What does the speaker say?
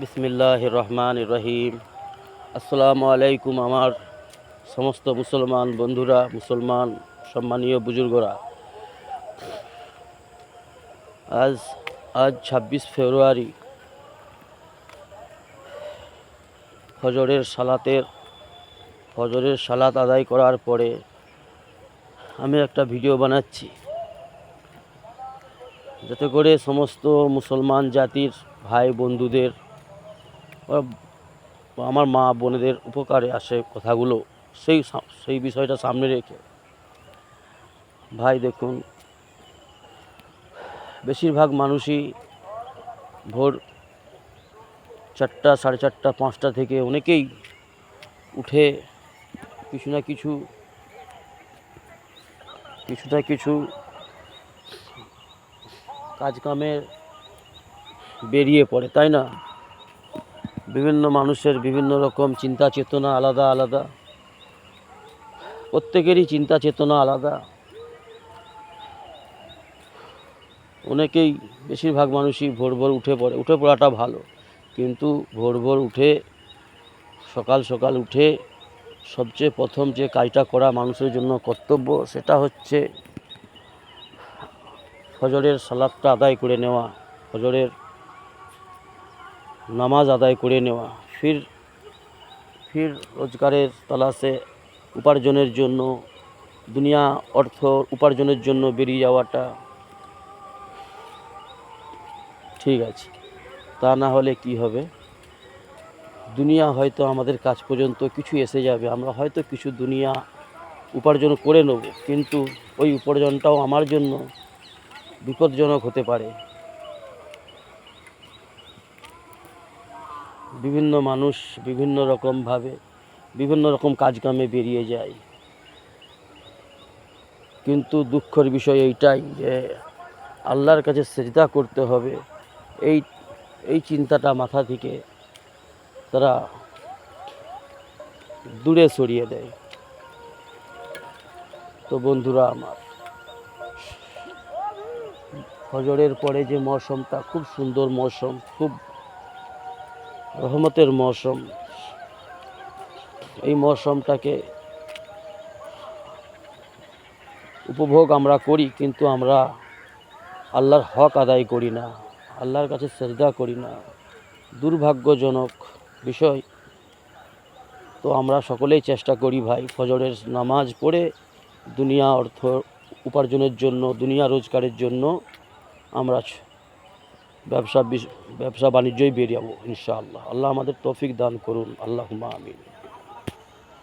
বিসমিল্লাহির রহমানির রহিম। আসসালামু আলাইকুম আমার সমস্ত মুসলমান বন্ধুরা, মুসলমান সম্মানীয় বুজুর্গরা। আজ আজ ২৬ ফেব্রুয়ারি ফজরের সালাত আদায় করার পরে আমি একটা ভিডিও বানাচ্ছি, যাতে করে সমস্ত মুসলমান জাতির ভাই বন্ধুদের বা আমার মা বোনেদের উপকারে আসে কথাগুলো। সেই বিষয়টা সামনে রেখে ভাই দেখুন, বেশিরভাগ মানুষই ভোর ৪টা, সাড়ে ৪টা, ৫টা থেকে অনেকেই উঠে কিছু না কিছু কাজকামে বেরিয়ে পড়ে, তাই না? বিভিন্ন মানুষের বিভিন্ন রকম চিন্তা চেতনা আলাদা আলাদা, প্রত্যেকেরই চিন্তা চেতনা আলাদা। অনেকেই, বেশিরভাগ মানুষই ভোর উঠে পড়াটা ভালো, কিন্তু ভোর উঠে সকাল সকাল উঠে সবচেয়ে প্রথম যে কাজটা করা মানুষের জন্য কর্তব্য, সেটা হচ্ছে ফজরের সালাতটা আদায় করে নেওয়া, ফজরের নামাজ আদায় করে নেওয়া। ফির রোজগারের তালাশে উপার্জনের জন্য, দুনিয়া অর্থ উপার্জনের জন্য বেরিয়ে যাওয়াটা ঠিক আছে। তা না হলে কি হবে, দুনিয়া হয়তো আমাদের কাছ পর্যন্ত কিছু এসে যাবে, আমরা হয়তো কিছু দুনিয়া উপার্জন করে নেব, কিন্তু ওই উপার্জনটাও আমার জন্য বিপজ্জনক হতে পারে। বিভিন্ন মানুষ বিভিন্ন রকমভাবে বিভিন্ন রকম কাজকামে বেরিয়ে যায়, কিন্তু দুঃখের বিষয় এইটাই যে আল্লাহর কাছে সেজদা করতে হবে, এই চিন্তাটা মাথা থেকে তারা দূরে সরিয়ে দেয়। তো বন্ধুরা আমার, ফজরের পরে যে মৌসুমটা খুব সুন্দর মৌসুম, খুব রহমতের মৌসুম, এই মৌসুমটাকে উপভোগ আমরা করি, কিন্তু আমরা আল্লাহর হক আদায় করি না, আল্লাহর কাছে সেজদা করি না। দুর্ভাগ্যজনক বিষয়। তো আমরা সকলেই চেষ্টা করি ভাই, ফজরের নামাজ পড়ে দুনিয়া অর্থ উপার্জনের জন্য, দুনিয়া রোজগারের জন্য আমরা ব্যবসা বাণিজ্যই বেরিয়ে যাবো ইনশাআল্লাহ। আল্লাহ আমাদের তৌফিক দান করুন, আল্লাহুম্মা আমিন।